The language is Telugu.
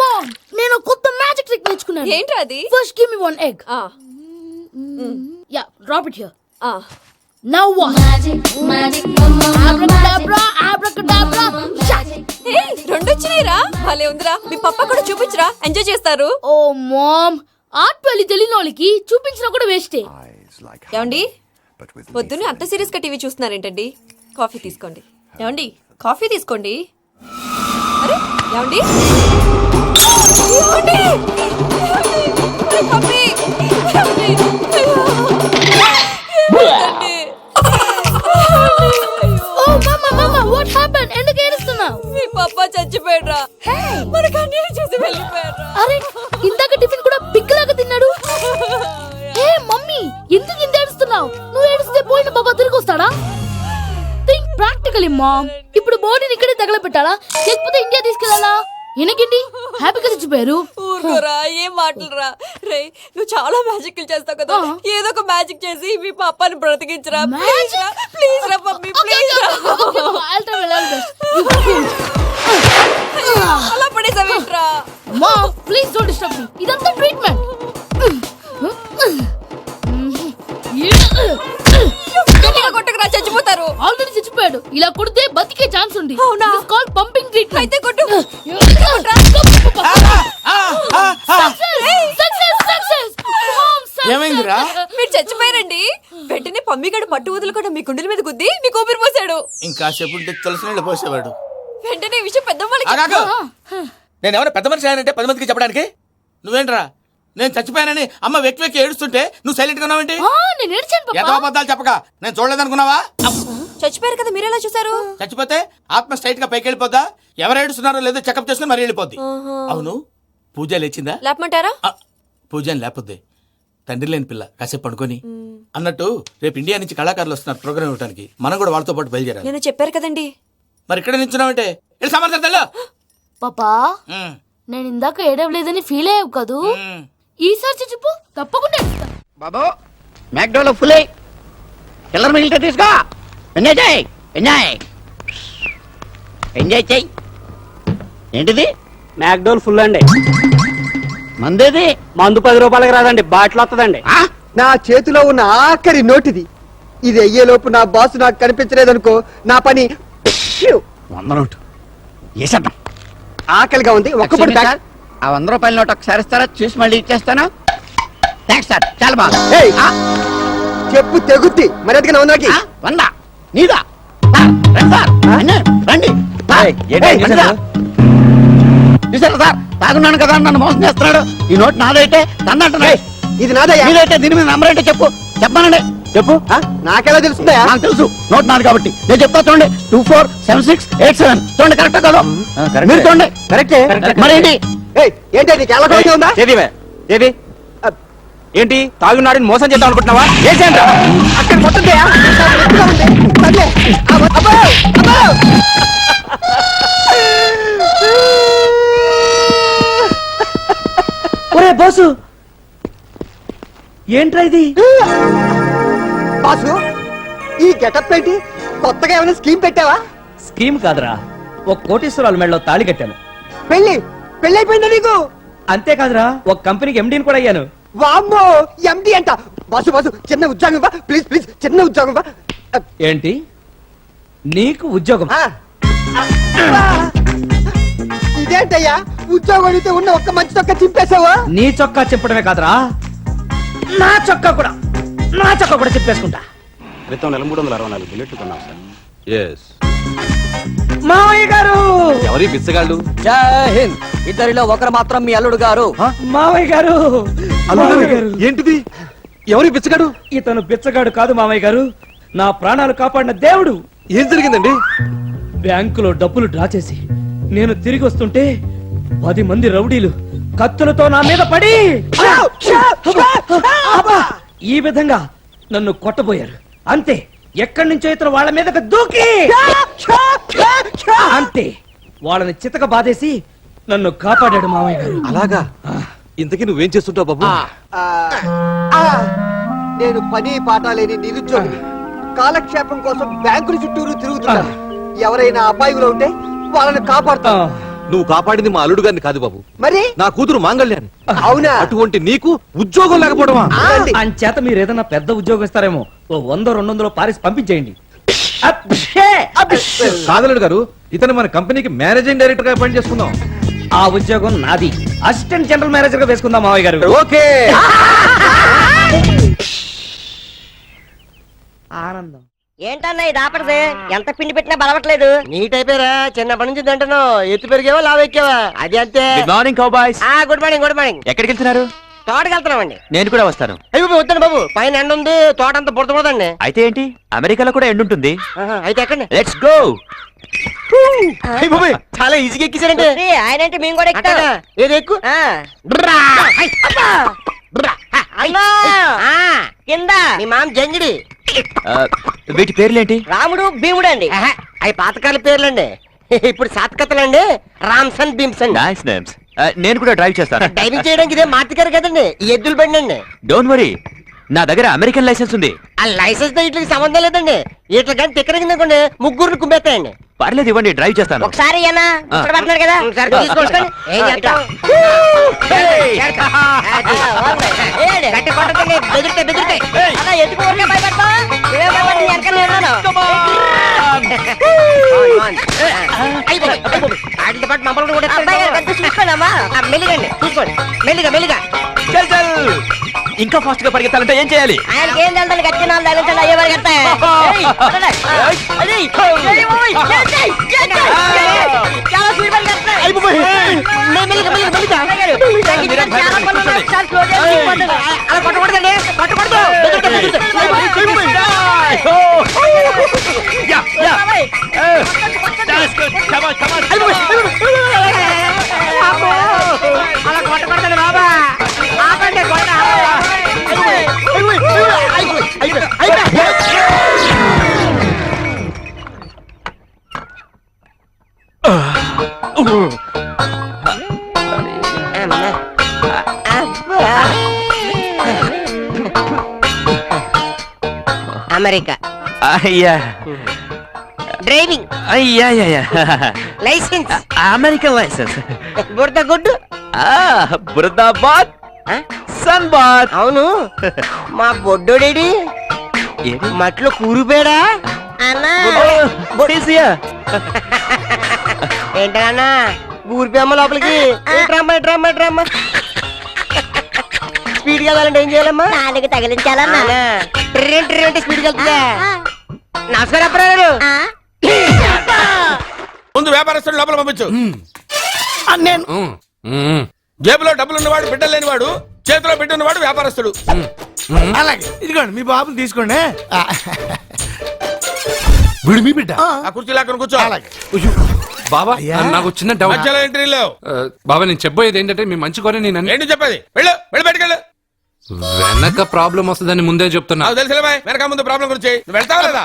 మామ్, నేను కొత్త మ్యాజిక్ ట్రిక్ నేర్చుకున్నాను. ఏంట్రా అది? First give me one egg. Yeah, drop it here. Now what? Magic, abracadabra, abracadabra. Hey, రెండు వచ్చినాయిరా. భలే ఉందిరా. మీ పప్పా కూడా చూపించరా, ఎంజాయ్ చేస్తారు. ఓ మామ్, ఆర్ట్ పెళ్లి తెలియని వాళ్ళకి చూపించినా కూడా వేస్టే. ఏమండి, పొద్దున్నే అంత సీరియస్ గా టీవీ చూస్తున్నారేంటండి? కాఫీ తీసుకోండి. ఏమండి, కాఫీ తీసుకోండి. అరే ఏమండి, మీ పప్పా చచ్చిపోయాడ్రా. మనకు అన్యాయం చేసి వెళ్ళిపోయాడ్రా. అరే, ఇందాక టిఫిన్ కూడా పిక్కలాగా తిన్నాడు. హే మమ్మీ, ఎందుకు ఇంత ఏడుస్తున్నావు? నువ్వు ఏడిస్తే పోయిన బాబా తిరిగి వస్తాడా? Think practically ma'am. ఇప్పుడు బాడీని ఇక్కడే తగలబెట్టాలా, లేకపోతే ఇండియా తీసుకెళ్లాలా? ఎనకండి హ్యాపీగా చచ్చిపోయారు. ఊరుకోరా, ఏం మాటలురా. రే, నువ్వు చాలా మ్యాజిక్ చేస్తావు కదా, ఏదో ఒక మ్యాజిక్ చేసి మీ పాపాని బ్రతికించరా. ప్లీజ్ రా మమ్మీ, ప్లీజ్ రా. అలా పడేసావేంట్రా? Mom, please don't disturb me. ఇదంతా ట్రీట్మెంట్. కొట్టకరా, చచ్చిపోతారు. ఆల్రెడీ చచ్చిపోయాడు. ఇలా కొడితే బతికే ఛాన్స్ ఉంది. అవునా? Call pumping treatment. అయితే కొట్టు. ఏమైందిరా? మీరు చచ్చిపోయారండి. వెంటనే పమ్మిగాడు పట్టు వదులుకుండా మీ గుండెల మీద గుద్ది మీకు ఊపిరి పోసాడు. ఇంకా చెప్పుంటే తులసి నీళ్ళు పోసేవాడు. వెంటనే ఈ విషయం పెద్దవాళ్ళకి. నేను ఎవరైనా పెద్ద మనిషి అయ్యానంటే 10 మందికి చెప్పడానికి? నువ్వేంట్రా, నేను చచ్చిపోయానని అమ్మ వెక్కి వెక్కి ఏడుస్తుంటే నువ్వు సైలెంట్ గా ఉన్నావేంటి? నేను ఏడ్చాను. ఎంతో అబద్ధాలు చెప్పక నేను చూడలేదనుకున్నావా? చచ్చిపోయారు కదా, మీరెలా చూసారు? చచ్చిపోతే ఆత్మ స్ట్రైట్ గా పైకి వెళ్ళిపోద్దా? ఎవరు ఏడుస్తున్నారో లేదో చెకప్ చేసుకుని మరి వెళ్ళిపోద్ది. అవును, పూజ లేచిందా? లేపమంటారా? పూజ లేకపోద్ది. తండ్రి లేని పిల్ల, కాసేపు పడుకొని. అన్నట్టు రేపు ఇండియా నుంచి కళాకారులు వస్తున్నారు ప్రోగ్రామ్ ఇవ్వడానికి. మనం కూడా వాళ్ళతో పాటు బయలుదేరాలి. నేను చెప్పారు కదండి. మరి ఇక్కడ నిల్చున్నావంటే వెళ్ళి సమాధానం. పాపా, నేను ఇందాక ఏడవలేదని ఫీల్ అయ్యావు కదూ? ఈసారి చచ్చిపో, తప్పకుండా ఏడుస్తా. బాబు, మ్యాక్డోలో ఫుల్ అయ్యి చిల్లర మిగిలితే తీసుకో. ఎంజాయ్ చేయి, ఎంజాయ్ చేయి. ఏంటిది? మ్యాక్డోల్ ఫుల్ అండి. మందేది? మందు 10 రూపాయలకి రాదండి, బాటిల్ వస్తుందండి. నా చేతిలో ఉన్న ఆఖరి నోటిది. ఇది అయ్యేలోపు నా బాసు నాకు కనిపించలేదనుకో, నా పని 100 నోటు వేసేద్దాం. ఆకలిగా ఉంది. ఒక్కప్పుడు సార్, ఆ 100 రూపాయల నోటు ఒకసారి ఇస్తారా? చూసి మళ్ళీ ఇచ్చేస్తాను. థ్యాంక్స్ సార్, చాలా బాగా. చెప్పు తెగుద్ది. మరి అదిగా నా 100 నీదా? రండి సార్, రండి. చూసారా సార్, తాగున్నాను కదా నన్ను మోసం చేస్తున్నాడు. ఈ నోట్ నాదైతే తన్నంటున్నాయి. ఇది నాదయ్యా. నీదైతే దీని మీద నంబర్ ఏంటో చెప్పానండి. చెప్పు. నాకెలా తెలుస్తుందా? నాకు తెలుసు, నోట్ నాది కాబట్టి. నేను చెప్తా చూడండి. 247687. చూడండి, కరెక్ట్ కదా? మీరు చూడండి. కరెక్టే. మరేంటి ఏంటి నీకు ఎలా కూడా ఉందా? ఏది ఏంటి, తాగున్నాడని మోసం చేద్దాం అనుకుంటున్నావా? అక్కడ మొత్తం ఒరే బాసు, ఏంట్రా ఇది? బాసు, ఈ గెటప్ ఏంటి? కొత్తగా ఏమైనా స్కీమ్ పెట్టావా? స్కీమ్ కాదురా, ఒక కోటీశ్వరాల మెడలో తాళి కట్టాను. పెళ్ళైపోయిందా నీకు? అంతేకాదురా, ఒక కంపెనీకి ఎండీని కూడా అయ్యాను. వామ్మో, ఎండి అంట. బాసు చిన్న ఉద్యోగం ఇవ్వ, ప్లీజ్ చిన్న ఉద్యోగం ఇవ్వ. ఏంటి, నీకు ఉద్యోగం? ఇదేంటయ్యా, ఉద్యోగం అడిగితే ఉన్న ఒక్క మంచి చొక్క చింపేశావా? నీ చొక్కా చెప్పడమే కాదురా, నా చొక్కా కూడా చెప్పేసుకుంటా. క్రితం నెల 364 బుల్లెట్లు కొన్నాం సార్. మావయ్య గారు! ఎవరి బిచ్చగాళ్ళు? జై హింద్. ఇద్దరిలో ఒకరు మాత్రం మీ అల్లుడు గారు. మావయ్య గారు! ఏంటిది? ఎవరి బిచ్చగాడు? ఇతను బిచ్చగాడు కాదు మావయ్య గారు, నా ప్రాణాలు కాపాడిన దేవుడు. ఏం జరిగిందండి? బ్యాంకులో డబ్బులు డ్రా చేసి నేను తిరిగి వస్తుంటే 10 మంది రౌడీలు కత్తులతో నా మీద పడి ఈ విధంగా నన్ను కొట్టబోయారు. అంతే, ఎక్కడి నుంచో ఇతను వాళ్ళ మీదకి దూకి అంతే వాళ్ళని చితక బాధేసి నన్ను కాపాడాడు మామయ్య గారు. అలాగా? ఇంతకీ నువ్వేం చేస్తుంటావు బాబు? నేను పని పాట లేని నిరుద్యోగిని. కాలక్షేపం కోసం బ్యాంకుల చుట్టూరు తిరుగుతున్నా. ఎవరైనా అబ్బాయిలో ఉంటే వాళ్ళని కాపాడుతా. నువ్వు కాపాడింది మా అల్లుడు గారిని కాదు బాబు, మరి నా కూతురు మాంగళ్యాన్ని. అవునా అటువంటి నీకు ఉద్యోగం లేకపోవడమా? రండి. అంచేత మీరు ఏదైనా పెద్ద ఉద్యోగం ఇస్తారేమో ఓ 100-200 పారిస్ పంపించేయండి. కాదలుడు గారు, ఇతను మన కంపెనీకి మేనేజింగ్ డైరెక్టర్ గా అపాయింట్ చేసుకుందాం. ఆ ఉద్యోగం నాది. అసిస్టెంట్ జనరల్ మేనేజర్ గా వేసుకుందాం మావయ్య గారు. ఓకే. ఆనందం. ఏంటన్నా ఇది ఆపడదే? ఎంత పిండి పెట్టినా బలవట్లేదు. నీట్ అయిపోయారా? చిన్నప్పటి నుంచి తింటాను. ఎత్తు పెరిగేవా లావు ఎక్కేవా? అది అంతే. Morning cow boys. Good morning, good morning. ఎక్కడికి వెళ్తున్నారు? తోటకి వెళ్తున్నామండి. నేను కూడా వస్తాను. అయ్యో వద్దండి బాబు, పైన ఎండ ఉంది, తోట అంతా బుడతబడదండి. అయితే ఏంటి, అమెరికాలో కూడా ఎండ్ ఉంటుంది. అయితే ఎక్కండి. Let's go. చాలా ఈజీగా ఎక్కిసారండి. ఆయన అంటే మేము కూడా అట్టగా? ఏది ఎక్కు. బ్రా. హై, అబ్బా. బ్రా. హై. కింద మీ మామ జంగిడి. వీటి పేర్లేంటి? రాముడు భీముడు అండి. అవి పాతకాల పేర్లండి. ఇప్పుడు సాత్కథలండి. రామ్సన్ భీమ్సన్. Nice names. నేను కూడా డ్రైవ్ చేస్తాను. డ్రైవింగ్ చేయడానికి ఇదే మార్తికారు కదండి, ఈ ఎద్దులు బండి అండి. డోంట్ వరీ, నా దగ్గర అమెరికన్ లైసెన్స్ ఉంది. ఆ లైసెన్స్ తో వీటికి సంబంధం లేదండి. వీటికి కానీ తిక్కరిందనుకోండి ముగ్గురిని కుమ్మేస్తాయండి. పర్లేదు, ఇవ్వండి, డ్రైవ్ చేస్తాను. ఒకసారి కదా తీసుకోండి. ఏం చేస్తాం? గట్టి కొట్టకండి, బెదిరితే బెదిరితే. వాటితో పాటు మమ్మల్ని కూడా చూసుకోండమ్మా. మెల్లిగండి, చూసుకోండి. మెల్లిగా మెల్లిగా. చల్ చల్. ఇంకా ఫాస్ట్ గా పరిగెత్తాలంటే ఏం చేయాలి? ఆయనకి ఏం తెలుసు? గట్టి నాలుగు తగ్గించండి, అయ్యే వరకు అలా కొట్టకూడదండి, కొట్టకూడదు. అలా కొట్టకూడదండి బాబా. ఆపండి, కొట్ట. అమెరికా అయ్యా డ్రైవింగ్ అయ్యా లైసెన్స్ అమెరికన్ లైసెన్స్. బుడత గుడ్డు. బురదాబాద్ సన్ బాత్. అవును, మా బొడ్డోడేడి మట్లో కూరుపోయాడా అన్నా? ఏంటన్నా ఊరిపోయమ్మ లోపలికి? డ్రమ్మ డ్రమ్మ డ్రమ్మ స్పీడ్ వెళ్ళాలంటే ఏం చేయాలమ్మా? నాలుగు తగిలించాలన్నా. ట్రెంట్ స్పీడ్ వెళ్తుందా? నమస్కారం అప్పారు. ముందు వ్యాపారస్తుడు లోపల పంపించు. జేబులో డబ్బులు ఉన్నవాడు, బిడ్డలు లేనివాడు, చేతిలో బిడ్డ ఉన్నవాడు వ్యాపారస్తుడు. అలాగే ఇదిగోండి మీ బాబుని తీసుకోండి. వీడు మీ బిడ్డ. ఆ కుర్చీ లాక్కను కూర్చో. బాబా నాకు చిన్న డౌట్. మధ్యలో ఎంట్రీ లేవు. బాబా నేను చెప్పబోయేది ఏంటంటే మీ మంచి కోరే నేను ఏంటి చెప్పేది? వెళ్ళు, వెళ్ళి బయటకెళ్ళు. వెనక ప్రాబ్లం వస్తుందని ముందే చెప్తున్నా. నాకు తెలుసులే బాయ్, వెనక ముందు ప్రాబ్లం గురించి. నువ్వు వెళ్తావా లేదా?